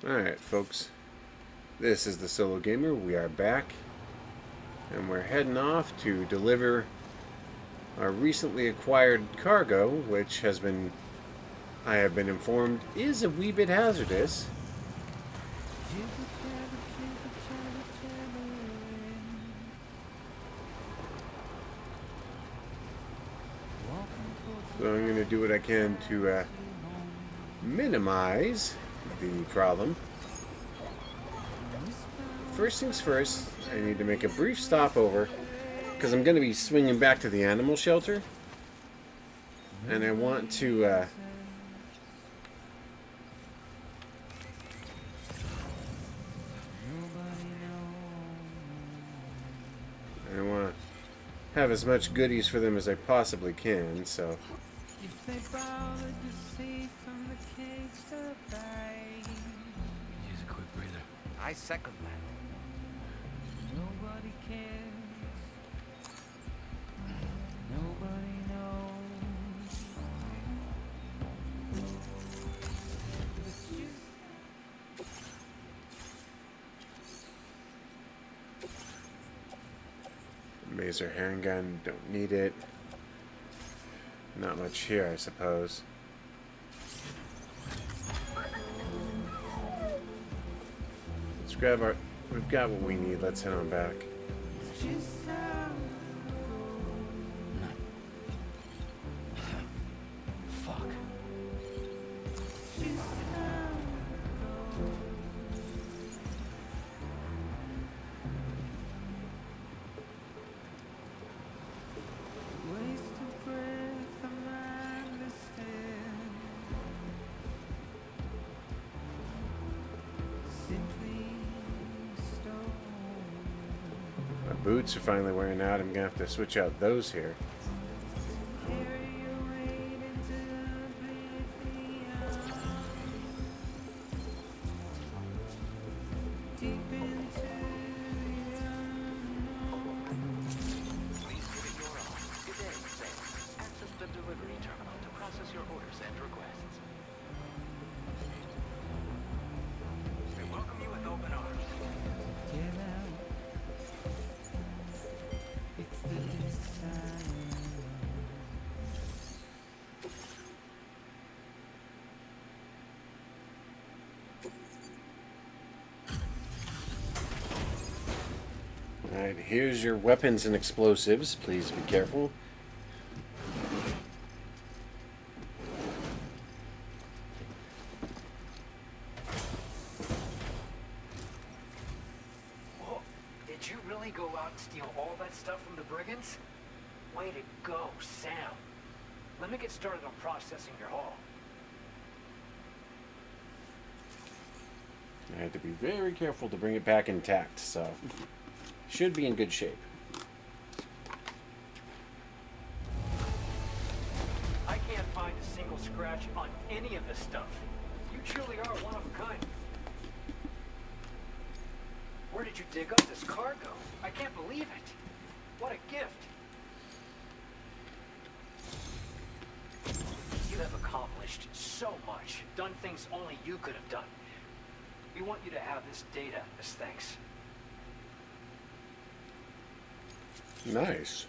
Alright, folks. This is the Solo Gamer. We are back. And we're heading off to deliver our recently acquired cargo, which I have been informed, is a wee bit hazardous. So I'm going to do what I can to minimize the problem. First things first, I need to make a brief stopover because I'm going to be swinging back to the animal shelter. And I want to have as much goodies for them as I possibly can, so. If they bother to see from the cage to bite. Use a quick breather. I second that. Nobody cares. Nobody knows. Mazer handgun, don't need it. Not much here, I suppose. Let's grab our... We've got what we need. Let's head on back. It's just how Fuck. waste of breath, I understand. Simply stone. My boots are finally wearing out. I'm gonna have to switch out those here. Carry your weight into oblivion. Deep into the unknown. Please give it your all. Good day, Sam. Access the delivery terminal to process your orders and requests. We welcome you with open arms. Get out. It's the design. Alright, here's your weapons and explosives. Please be careful. Whoa, did you really go out and steal all that stuff from the brigands? Way to go, Sam. Let me get started on processing your haul. I had to be very careful to bring it back intact, so should be in good shape. I can't find a single scratch on any of this stuff. You truly are one of a kind. Where did you dig up this cargo? I can't believe it. What a gift. You have accomplished so much, done things only you could have done. We want you to have this data as thanks. Nice.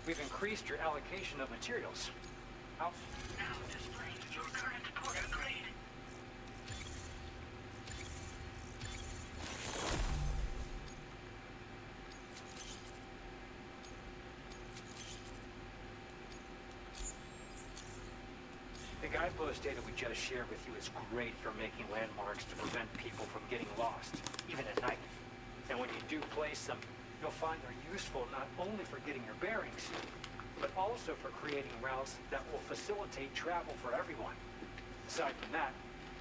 We've increased your allocation of materials. Now display your current order grade. The guidepost data we just shared with you is great for making landmarks to prevent people from getting lost, even at night. And when you do place them, you'll find they're useful not only for getting your bearings, but also for creating routes that will facilitate travel for everyone. Aside from that,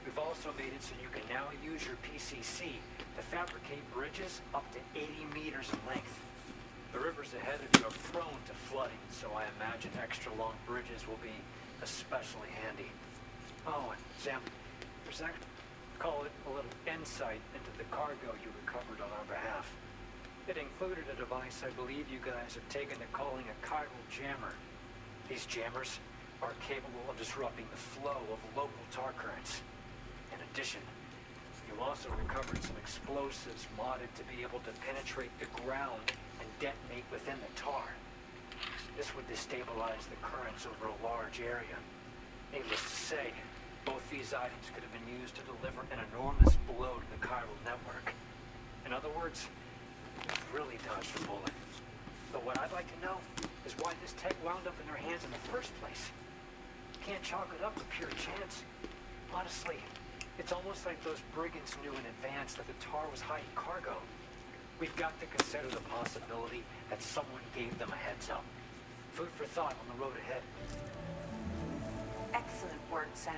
we've also made it so you can now use your PCC to fabricate bridges up to 80 meters in length. The rivers ahead of you are prone to flooding, so I imagine extra long bridges will be especially handy. Oh, and Sam, for a second, call it a little insight into the cargo you recovered on our behalf. It included a device I believe you guys have taken to calling a chiral jammer. These jammers are capable of disrupting the flow of local tar currents. In addition, you also recovered some explosives modded to be able to penetrate the ground and detonate within the tar. This would destabilize the currents over a large area. Needless to say, both these items could have been used to deliver an enormous blow to the chiral network. In other words, you've really dodged a bullet. But what I'd like to know is why this tech wound up in their hands in the first place. Can't chalk it up to pure chance. Honestly, it's almost like those brigands knew in advance that the tar was hiding cargo. We've got to consider the possibility that someone gave them a heads up. Food for thought on the road ahead. Excellent work, Sam.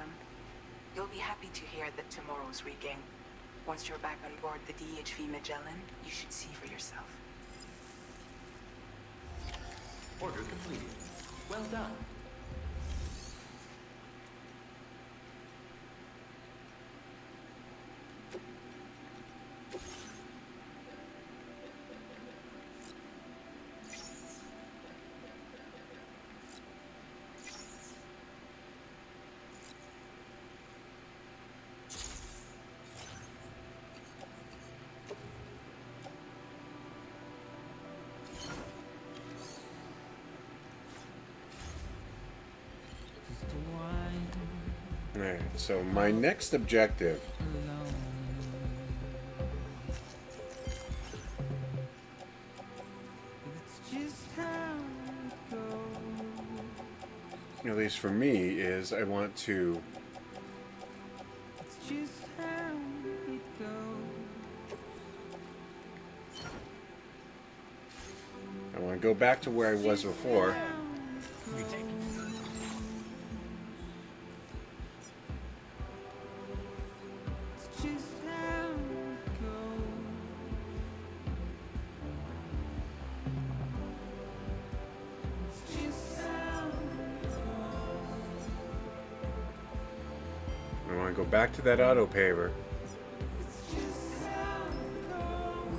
You'll be happy to hear that Tomarrow's regained. Once you're back on board the DHV Magellan, you should see for yourself. Order completed. Well done. Just a wine Alright, so my next objective alone. It's just how it goes. at least for me, is I want to It's just how it goes. go back to where I was before. You take it. It's just how it goes. It's just how it goes. I want to go back to that auto paver It's just how it goes.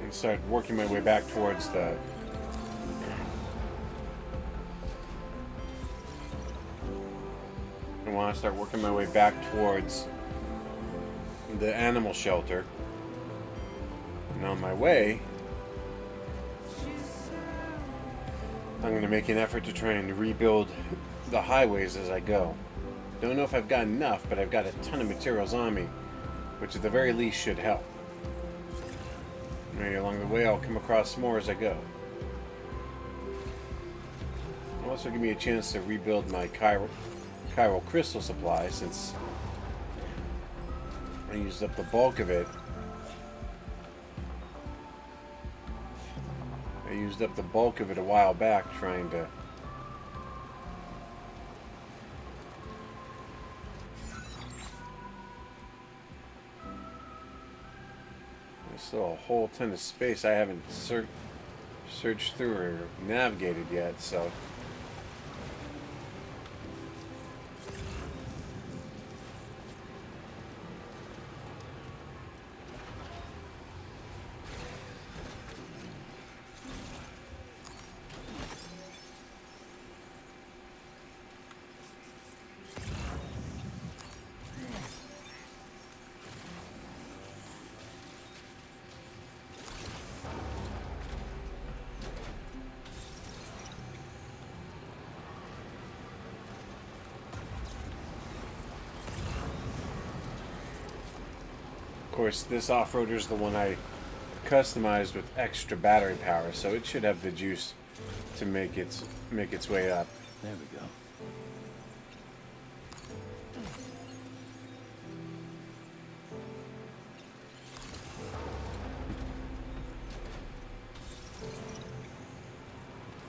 and start working my way back towards the I want to start working my way back towards the animal shelter. And on my way, I'm going to make an effort to try and rebuild the highways as I go. Don't know if I've got enough, but I've got a ton of materials on me, which at the very least should help. Maybe along the way I'll come across more as I go. It'll also give me a chance to rebuild my chiral crystal supply, since I used up the bulk of it. I used up the bulk of it a while back trying to there's still a whole ton of space I haven't searched through or navigated yet, so of course, this off-roader is the one I customized with extra battery power, so it should have the juice to make its way up. There we go.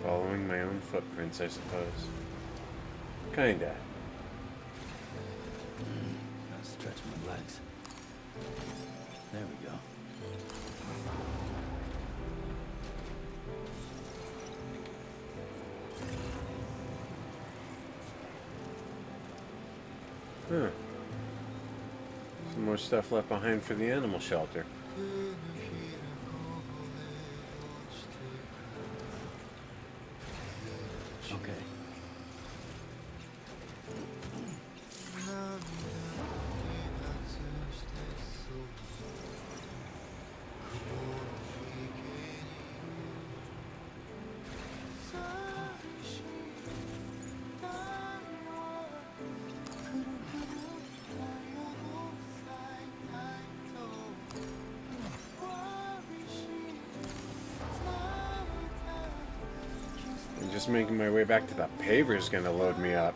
Following my own footprints, I suppose. Kinda. Gotta stretch my legs. There we go. Huh. Some more stuff left behind for the animal shelter. Okay. And just making my way back to the paver is going to load me up.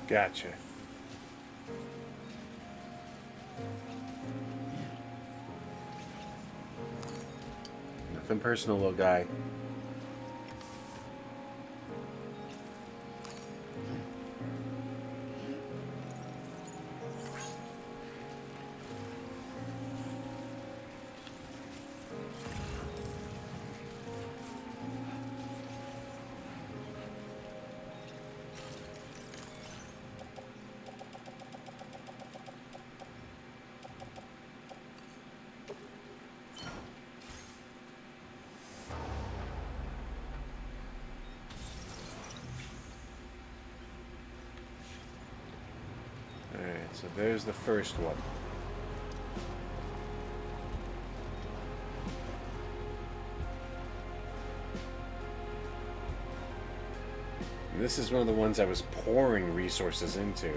Gotcha. Nothing personal, little guy. Alright, so there's the first one. And this is one of the ones I was pouring resources into.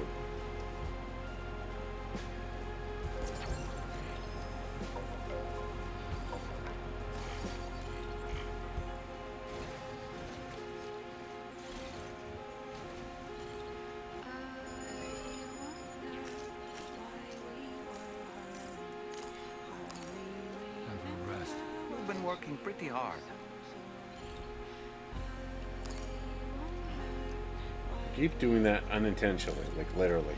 We've been working pretty hard. Keep doing that unintentionally, like literally.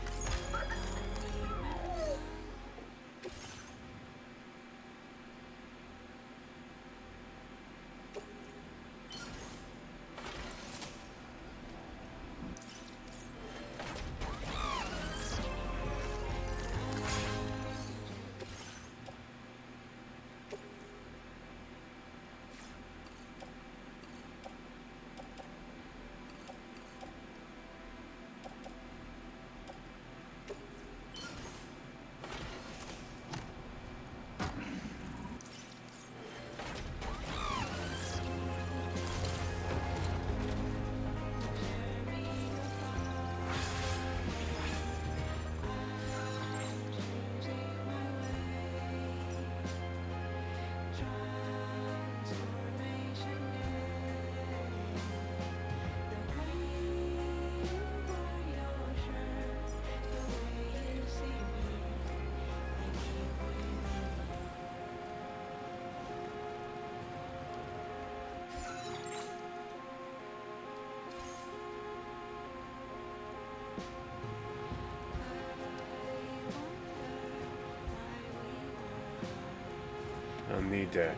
I'll need to...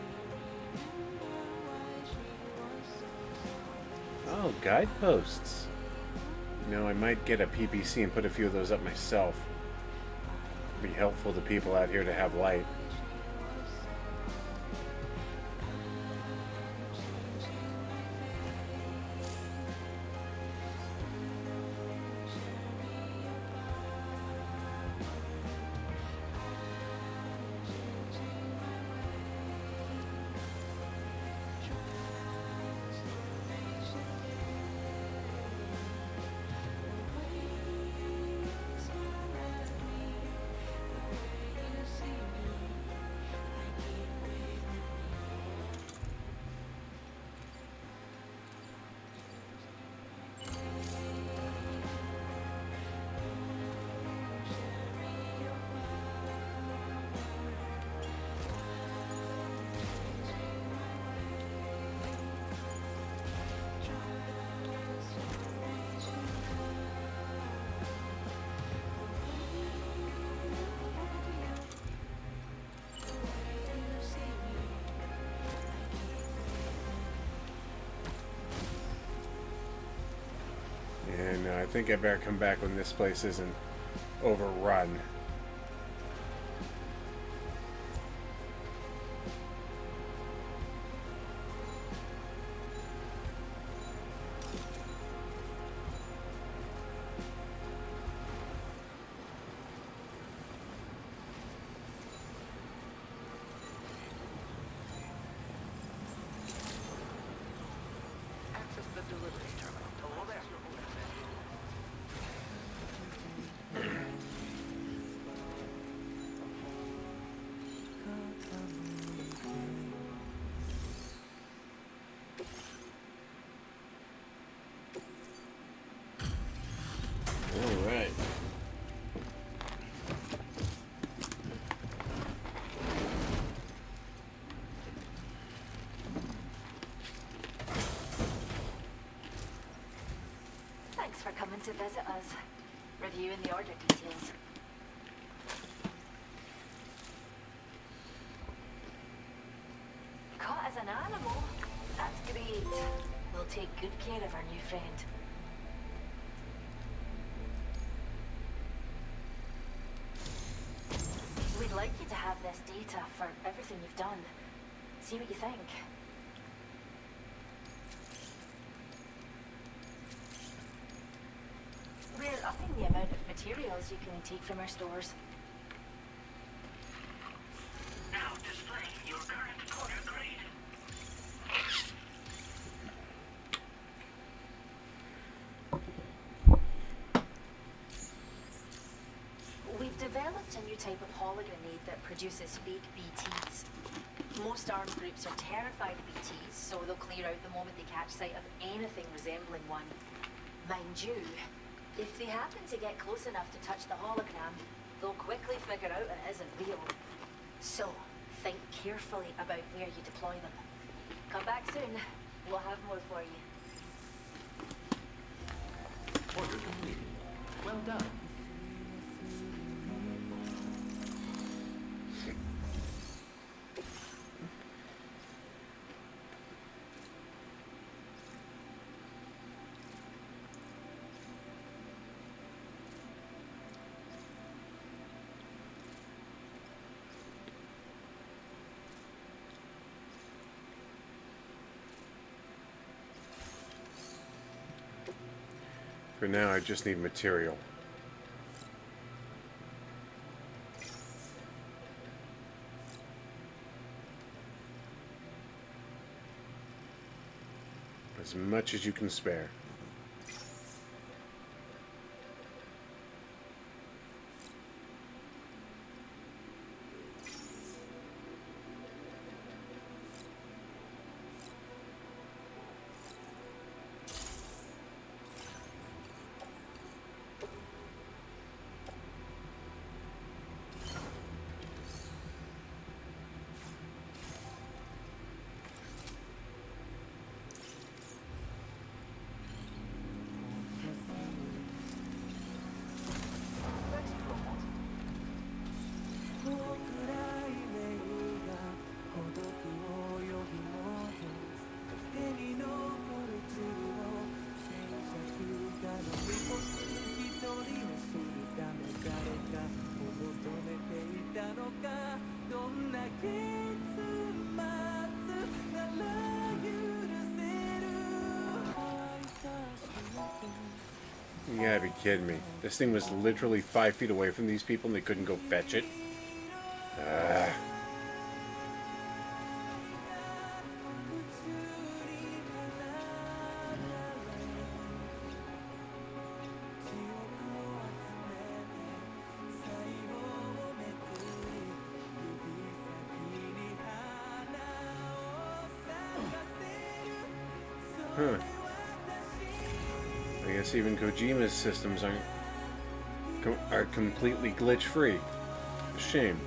Oh, guideposts. You know, I might get a PPC and put a few of those up myself. Be helpful to people out here to have light. No, I think I better come back when this place isn't overrun. Access the delivery terminal. Hello there. All right. Thanks for coming to visit us. Reviewing the order details. Caught as an animal? That's great. We'll take good care of our new friend. We'd like you to have this data for everything you've done. See what you think. We're upping the amount of materials you can take from our stores. Now display your current order grade. We've developed a new type of hologrenade that produces fake BTs. Most armed groups are terrified of BTs, so they'll clear out the moment they catch sight of anything resembling one. Mind you, if they happen to get close enough to touch the hologram, they'll quickly figure out it isn't real. So, think carefully about where you deploy them. Come back soon. We'll have more for you. Order completed. Well done. For now, I just need material. As much as you can spare. You gotta be kidding me. This thing was literally 5 feet away from these people and they couldn't go fetch it? Huh. I guess even Kojima's systems are completely glitch-free. A shame.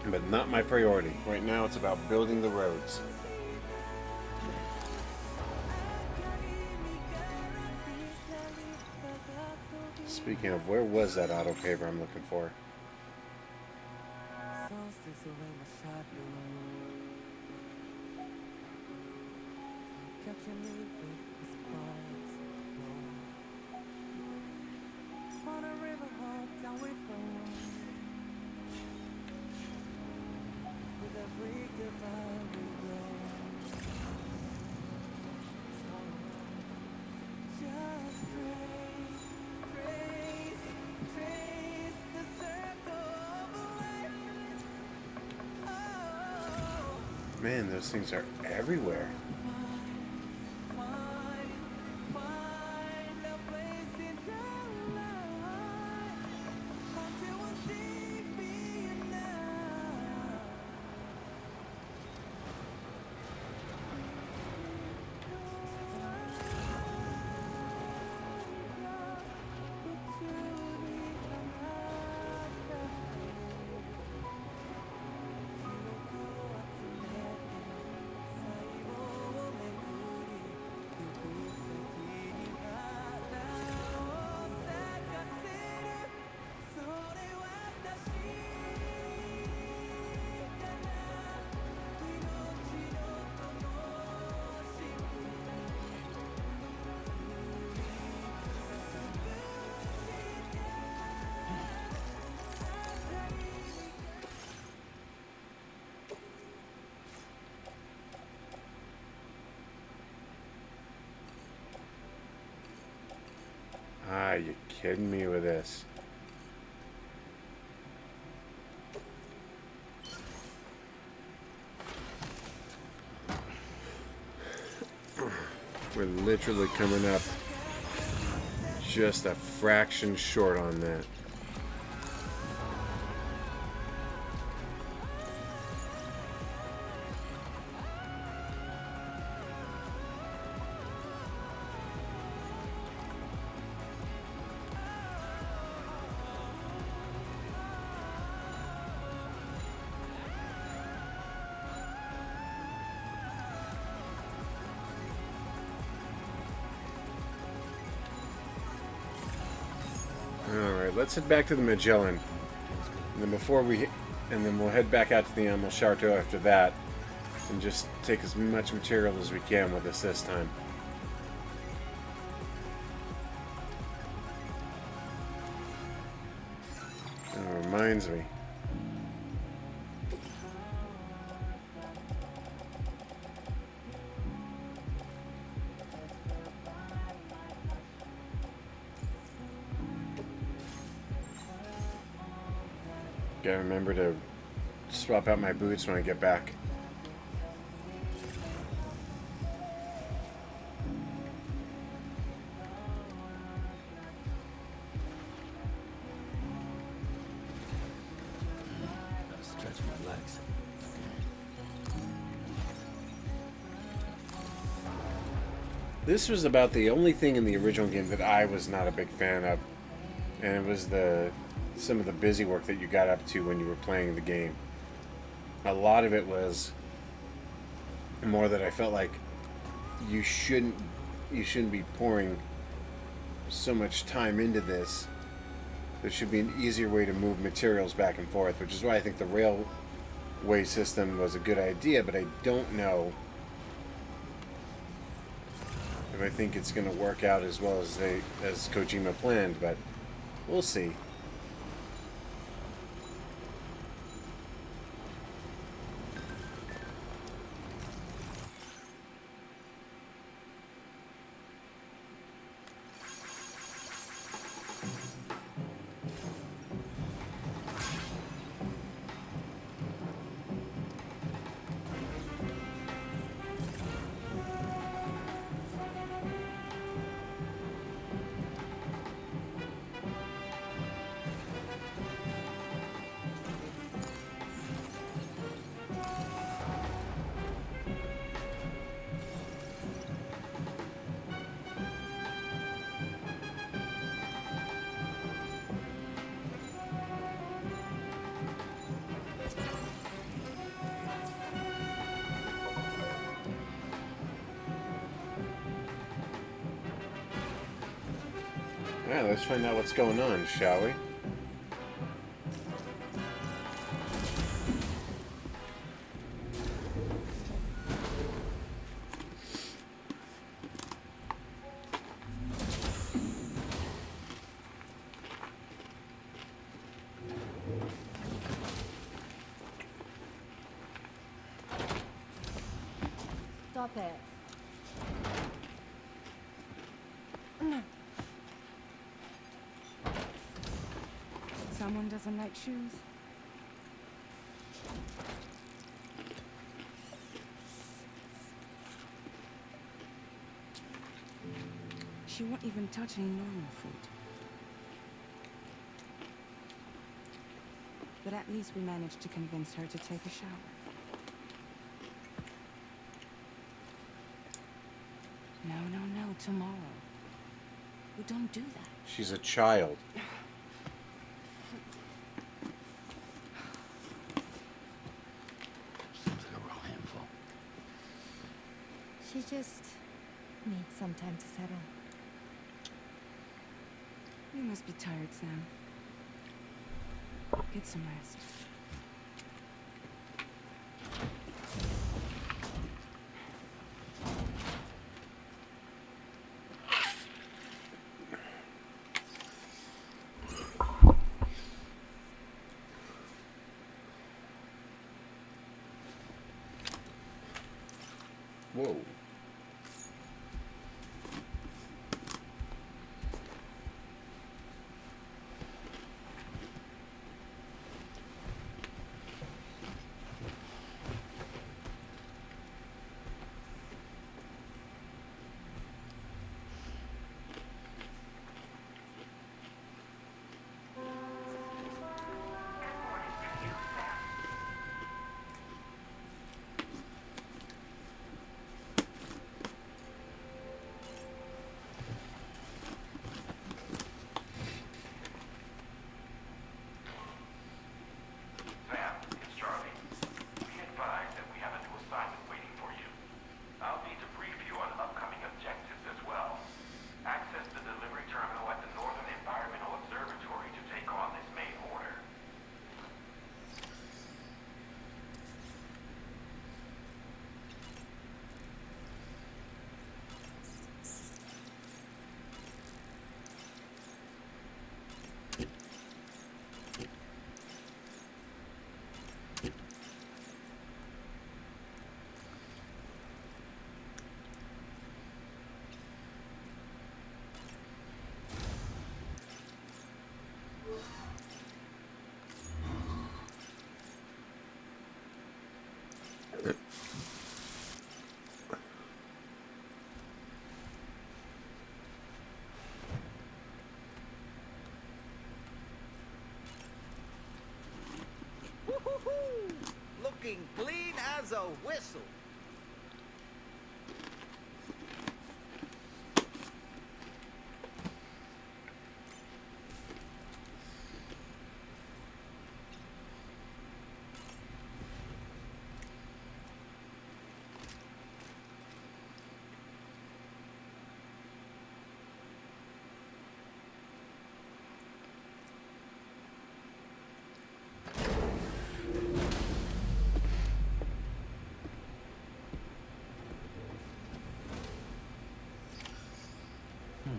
But not my priority. Right now it's about building the roads. Speaking of, where was that autopaver I'm looking for? On a river hop down we flow. With every goodbye we grow. Just praise, praise, trace the circle of life. Oh, Man, those things are everywhere. find a place in your life until one day be enough. Ah, you kidding me with this? We're literally coming up just a fraction short on that. Alright, let's head back to the Magellan. And then we'll head back out to the Animal Charto after that. And just take as much material as we can with us this time. It reminds me. Gotta remember to swap out my boots when I get back. Gotta stretch my legs. This was about the only thing in the original game that I was not a big fan of, and it was some of the busy work that you got up to when you were playing the game. A lot of it was more that I felt like you shouldn't be pouring so much time into this. There should be an easier way to move materials back and forth, which is why I think the railway system was a good idea, but I don't know if I think it's going to work out as well as Kojima planned, but we'll see. Yeah, let's find out what's going on, shall we? Stop it. Someone doesn't like shoes. She won't even touch any normal food. But at least we managed to convince her to take a shower. No, tomorrow. We don't do that. She's a child. Seems like a real handful. She just needs some time to settle. You must be tired, Sam. Get some rest. Whoa. Sam, it's Charlie. Be advised that we have a new assignment waiting for you. I'll need to brief you on upcoming objectives as well. Access the delivery terminal at the Northern Environmental Observatory to take on this main order. Woo-hoo-hoo! Looking clean as a whistle.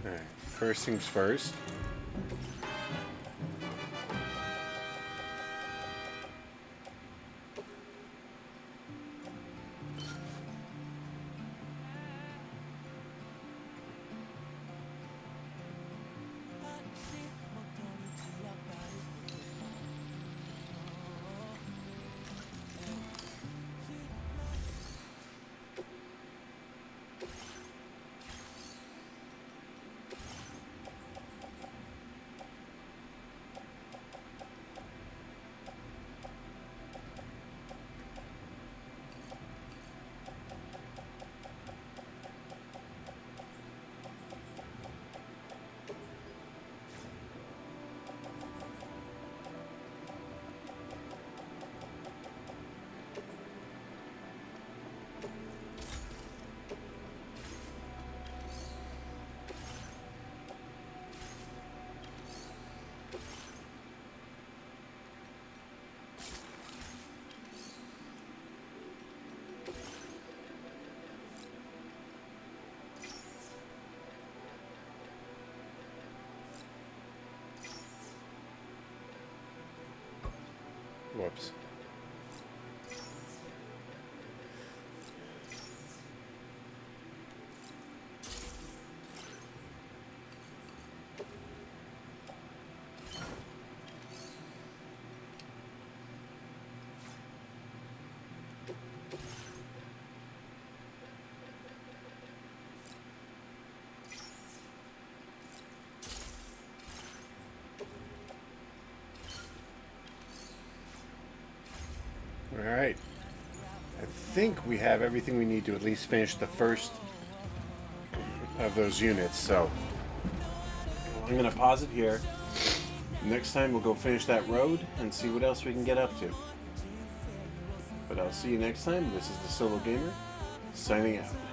Alright, first things first. think we have everything we need to at least finish the first of those units. So I'm going to pause it here. Next time we'll go finish that road and see what else we can get up to. But I'll see you next time. This is the Solo Gamer, signing out.